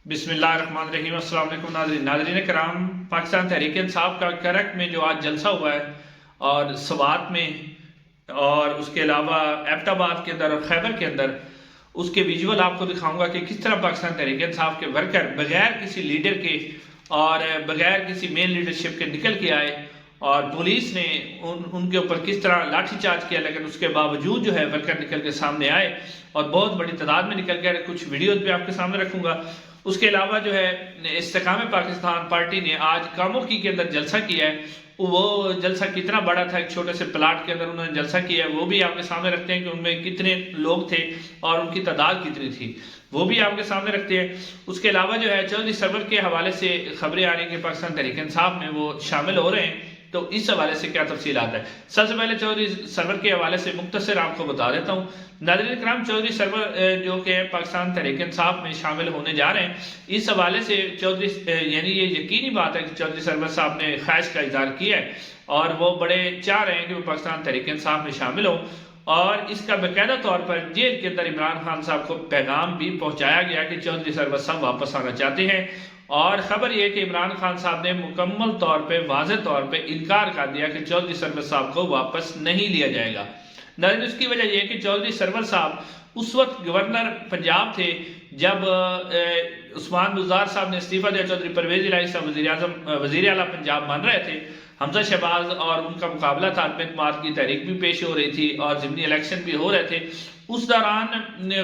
बिस्मिल्लाहिर्रहमानिर्रहीम। अस्सलाम वालेकुम नाज़रीन करام। पाकिस्तान तहरीक इंसाफ का करक में जो आज जलसा हुआ है और सवात में और उसके अलावा एबटाबाद के अंदर और खैबर के अंदर, उसके विजुअल आपको दिखाऊंगा कि किस तरह पाकिस्तान तहरीक इंसाफ के वर्कर बगैर किसी लीडर के और बगैर किसी मेन लीडरशिप के निकल के आए और पुलिस ने उनके ऊपर किस तरह लाठीचार्ज किया, लेकिन उसके बावजूद जो है वर्कर निकल के सामने आए और बहुत बड़ी तादाद में निकल के। कुछ वीडियोस भी आपके सामने रखूंगा। उसके अलावा जो है इस्तेकाम पाकिस्तान पार्टी ने आज कामोकी के अंदर जलसा किया है। वो जलसा कितना बड़ा था, एक छोटे से प्लाट के अंदर उन्होंने जलसा किया है, वो भी आपके सामने रखते हैं कि उनमें कितने लोग थे और उनकी तादाद कितनी थी, वो भी आपके सामने रखते हैं। उसके अलावा जो है चौधरी सरवर के हवाले से खबरें आ रही कि पाकिस्तान तहरीक इंसाफ में वो शामिल हो रहे हैं, तो इस हवाले से क्या तफसीलात है। सबसे पहले चौधरी सरवर के हवाले से मुख्तसर आपको बता देता हूँ। नाज़रीन करम, चौधरी सरवर जो कि पाकिस्तान तहरीक इंसाफ में शामिल होने जा रहे हैं, इस हवाले से चौधरी यानी ये यकीनी बात है कि चौधरी सरवर साहब ने ख्वाहिश का इजहार किया है और वो बड़े चाह रहे हैं कि वो पाकिस्तान तहरीक इंसाफ में शामिल हो। और इसका बाकायदा तौर पर जेल के अंदर इमरान खान साहब को पैगाम भी पहुंचाया गया कि चौधरी सरवर साहब वापस आना चाहते हैं। और खबर यह कि इमरान खान साहब ने मुकम्मल तौर पे वाज़ेह तौर पे इनकार कर दिया कि चौधरी सरवर साहब को वापस नहीं लिया जाएगा। नाज़रीन, उसकी वजह यह कि चौधरी सरवर साहब उस वक्त गवर्नर पंजाब थे जब उस्मान बुज़दार साहब ने इस्तीफा दिया। चौधरी परवेज़ इलाही साहब वज़ीर आला पंजाब बन रहे थे। हमजा शहबाज और उनका मुकाबला था, अहमद की तहरीक भी पेश हो रही थी और ज़िमनी इलेक्शन भी हो रहे थे। उस दौरान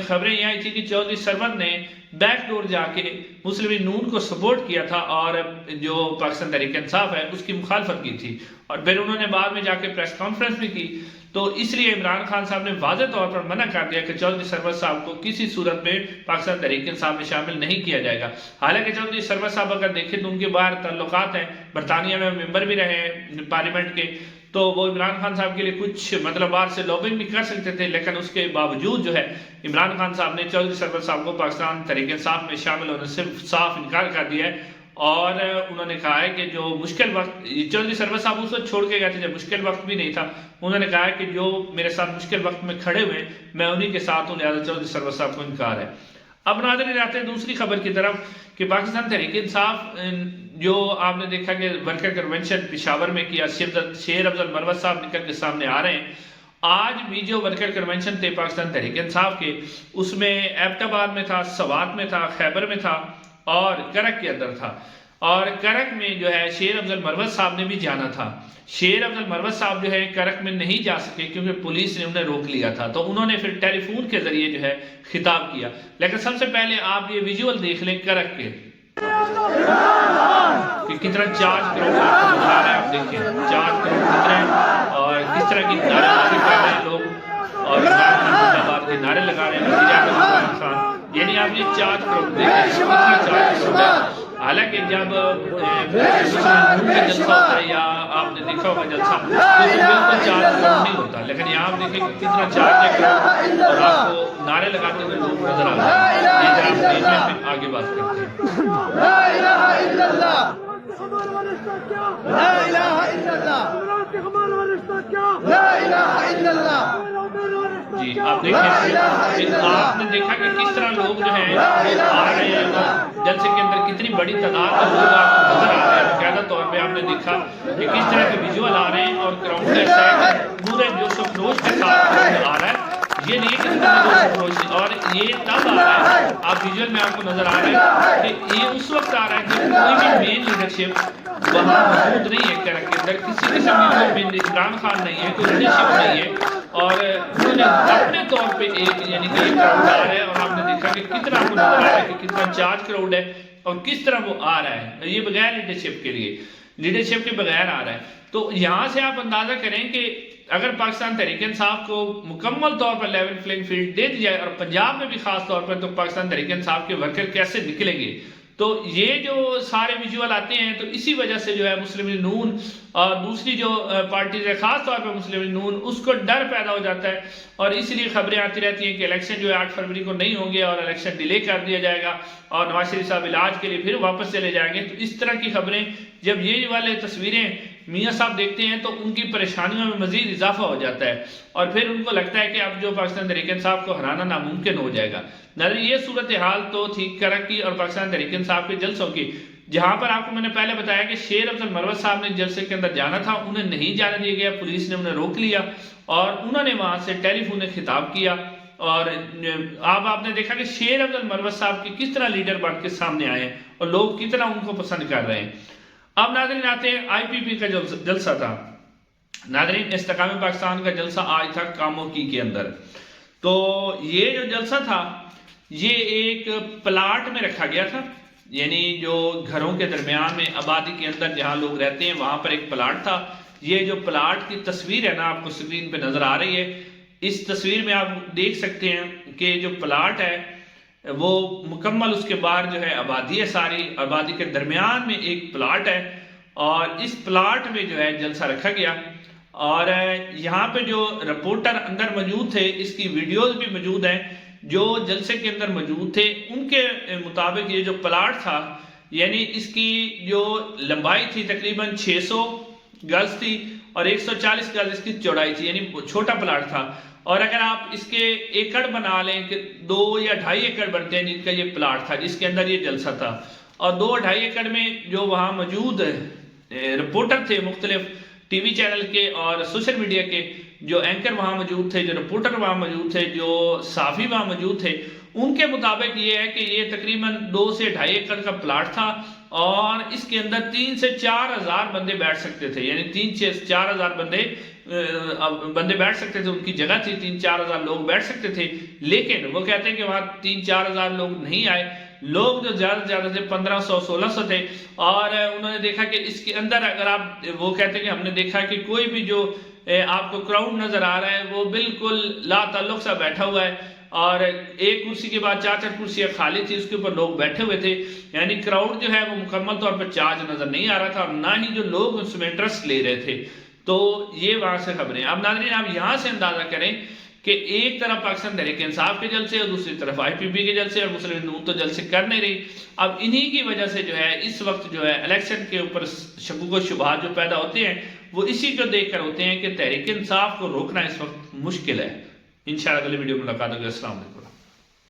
खबरें ये आई थी कि चौधरी सरवर ने बैकडोर जाके मुस्लिम नून को सपोर्ट किया था और जो पाकिस्तान तहरीक इंसाफ है उसकी मुखालफत की थी, और फिर उन्होंने बाद में जाके प्रेस कॉन्फ्रेंस भी की। तो इसलिए इमरान खान साहब ने वाज़ेह तौर पर मना कर दिया कि चौधरी सरवर साहब को किसी सूरत में पाकिस्तान तहरीक इंसाफ में शामिल नहीं किया जाएगा। हालांकि चौधरी सरवर साहब अगर देखें तो उनके बाहर ताल्लुकात हैं, बरतानिया में मेंबर भी रहे हैं पार्लियामेंट के, तो वो इमरान खान साहब के लिए कुछ मतलब बाहर से लॉबिंग भी कर सकते थे, लेकिन उसके बावजूद जो है इमरान खान साहब ने चौधरी सरवर साहब को पाकिस्तान तहरीक इंसाफ में शामिल होने से साफ इनकार कर दिया है। और उन्होंने कहा है कि जो मुश्किल वक्त, चौधरी सरवर साहब उस वक्त छोड़ के गए थे जब मुश्किल वक्त भी नहीं था, उन्होंने कहा है कि जो मेरे साथ मुश्किल वक्त में खड़े हुए मैं उन्हीं के साथ हूँ, लिहाजा चौधरी सरवर साहब को इनकार है। अब नाज़रीन आते हैं दूसरी खबर की तरफ कि पाकिस्तान तहरीक इंसाफ जो आपने देखा कि वर्कर कन्वेंशन पेशावर में किया, शेर अफजल मरवत साहब निकल के सामने आ रहे हैं। आज भी जो वर्कर कन्वेंशन थे पाकिस्तान तहरीक इंसाफ के, उसमें एबटाबाद में था, सवात में था, खैबर में था और करक के अंदर था। और करक में जो है शेर अफजल मरवत साहब ने भी जाना था। शेर अफजल मरवत साहब जो है करक में नहीं जा सके क्योंकि पुलिस ने उन्हें रोक लिया था, तो उन्होंने फिर टेलीफोन के जरिए जो है खिताब किया। लेकिन सबसे पहले आप ये विजुअल देख लें करक के कि कितना 4 करोड़ नजर आ रहा है। आप देखिए 4 करोड़ कितना है और किस तरह की नारेबाजी कर रहे हैं लोग और जिंदाबाद के नारे लगा रहे हैं। यानी आप ये 4 करोड़ देखें, 4 करोड़ है। हालांकि जब जलसा होता है या आपने देखा होगा जलसा तो बिल्कुल 4 करोड़ नहीं होता, लेकिन यहाँ आप देखें कितना 4 करोड़ और आपको नारे लगाते हुए लोग नजर आ रहे हैं। फिर आगे बात करते हैं। जी आप देखिए, आपने देखा कि किस तरह लोग जो है आ रहे हैं जलसे के अंदर, कितनी बड़ी तादाद में लोग आपको नजर आ रहे हैं। बाकायदा तौर पे आपने देखा कि किस तरह के विजुअल आ रहे हैं और क्राउड ऐसा है पूरे जोश व खरोश के साथ आ रहा है। ये नहीं कि और ये तब आ रहा है, आप विजुअल में आपको नजर आ रहा है कि ये उस वक्त आ रहा है जब कोई भी मेन लीडरशिप वहाँ मौजूद नहीं है करक के अंदर, किसी किस्म की इमरान खान नहीं है, कोई लीडरशिप नहीं है, और उन्होंने अपने तौर पे एक यानी कि एक क्राउड आ रहा है। और आपने देखा कि कितना आपको नजर आ रहा है कि कितना 4 करोड़ है और किस तरह वो आ रहा है, ये बगैर लीडरशिप के लिए, लीडरशिप के बगैर आ रहा है। तो यहाँ से आप अंदाजा करें कि अगर पाकिस्तान तहरीक इंसाफ को मुकम्मल तौर पर लेवल प्लेइंग फील्ड दे दी जाए और पंजाब में भी खास तौर पर, तो पाकिस्तान तहरीक इंसाफ के वर्कर कैसे निकलेंगे। तो ये जो सारे विजुअल आते हैं तो इसी वजह से जो है मुस्लिम नून और दूसरी जो पार्टीज है खास तौर पर मुस्लिम नून, उसको डर पैदा हो जाता है और इसलिए खबरें आती रहती हैं कि इलेक्शन जो है 8 फरवरी को नहीं होंगे और इलेक्शन डिले कर दिया जाएगा और नवाज शरीफ साहब इलाज के लिए फिर वापस चले जाएंगे। तो इस तरह की खबरें जब ये वाले तस्वीरें میاں صاحب دیکھتے ہیں تو ان کی پریشانیوں میں مزید اضافہ ہو جاتا ہے اور پھر ان کو لگتا ہے کہ اب جو پاکستان تحریک انصاف کو ہرانا ناممکن ہو جائے گا۔ ناظرین یہ صورتحال تو تھی کرک کی اور پاکستان تحریک انصاف کے جلسوں کی، جہاں پر آپ کو میں نے پہلے بتایا کہ شیر افضل مروت صاحب نے جلسے کے اندر جانا تھا، انہیں نہیں جانے دیا گیا، پولیس نے انہیں روک لیا اور انہوں نے وہاں سے ٹیلی فون خطاب کیا اور اب آپ نے دیکھا کہ شیر افضل مروت صاحب کی کس طرح لیڈر بن کے سامنے آئے ہیں اور لوگ کتنا ان کو پسند کر رہے ہیں۔ اب ناظرین آتے ہیں آئی پی پی کا جلسہ تھا۔ ناظرین استحکام پاکستان کا جلسہ آج تھا کاموکی کے اندر، تو یہ جو جلسہ تھا یہ ایک پلاٹ میں رکھا گیا تھا، یعنی جو گھروں کے درمیان میں آبادی کے اندر جہاں لوگ رہتے ہیں وہاں پر ایک پلاٹ تھا۔ یہ جو پلاٹ کی تصویر ہے نا آپ کو سکرین پہ نظر آ رہی ہے، اس تصویر میں آپ دیکھ سکتے ہیں کہ جو پلاٹ ہے وہ مکمل اس کے باہر جو ہے آبادی ہے، ساری آبادی کے درمیان میں ایک پلاٹ ہے اور اس پلاٹ میں جو ہے جلسہ رکھا گیا اور یہاں پہ جو رپورٹر اندر موجود تھے اس کی ویڈیوز بھی موجود ہیں جو جلسے کے اندر موجود تھے، ان کے مطابق یہ جو پلاٹ تھا یعنی اس کی جو لمبائی تھی تقریباً 600 گز تھی اور 140 گز اس کی چوڑائی تھی، یعنی چھوٹا پلاٹ تھا اور اگر آپ اس کے ایکڑ بنا لیں کہ 2 یا 2.5 ایکڑ بنتے ہیں جن کا یہ پلاٹ تھا جس کے اندر یہ جلسہ تھا اور 2-2.5 ایکڑ میں جو وہاں موجود رپورٹر تھے مختلف ٹی وی چینل کے اور سوشل میڈیا کے جو اینکر وہاں موجود تھے، جو رپورٹر وہاں موجود تھے، جو صحافی وہاں موجود تھے، ان کے مطابق یہ ہے کہ یہ تقریباً 2 سے 2.5 ایکڑ کا پلاٹ تھا اور اس کے اندر 3 سے 4 ہزار بندے بیٹھ سکتے تھے، یعنی 3 سے 4 ہزار بندے بیٹھ سکتے تھے، ان کی جگہ تھی 3-4 ہزار لوگ بیٹھ سکتے تھے۔ لیکن وہ کہتے ہیں کہ وہاں 3-4 ہزار لوگ نہیں آئے، لوگ جو زیادہ سے زیادہ تھے 1500-1600 تھے اور انہوں نے دیکھا کہ اس کے اندر اگر آپ وہ کہتے ہیں کہ ہم نے دیکھا کہ کوئی بھی جو آپ کو کراؤڈ نظر آ رہا ہے وہ بالکل لا تعلق سا بیٹھا ہوا ہے اور ایک کرسی کے بعد 4 کرسیاں خالی تھی، اس کے اوپر لوگ بیٹھے ہوئے تھے، یعنی کراؤڈ جو ہے وہ مکمل طور پر چارج نظر نہیں آ رہا تھا اور نہ ہی جو لوگ اس میں انٹرسٹ لے رہے تھے۔ تو یہ وہاں سے خبریں۔ اب ناظرین آپ یہاں سے اندازہ کریں کہ ایک طرف پاکستان تحریک انصاف کے جلسے اور دوسری طرف آئی پی پی کے جلسے اور مسلم نون تو جلسے کر نہیں رہی۔ اب انہی کی وجہ سے جو ہے اس وقت جو ہے الیکشن کے اوپر شکوک و شبہات جو پیدا ہوتے ہیں وہ اسی کو دیکھ کر ہوتے ہیں کہ تحریک انصاف کو روکنا اس وقت مشکل ہے۔ انشاءاللہ اگلی ویڈیو میں ملاقات ہوگی۔ السلام علیکم۔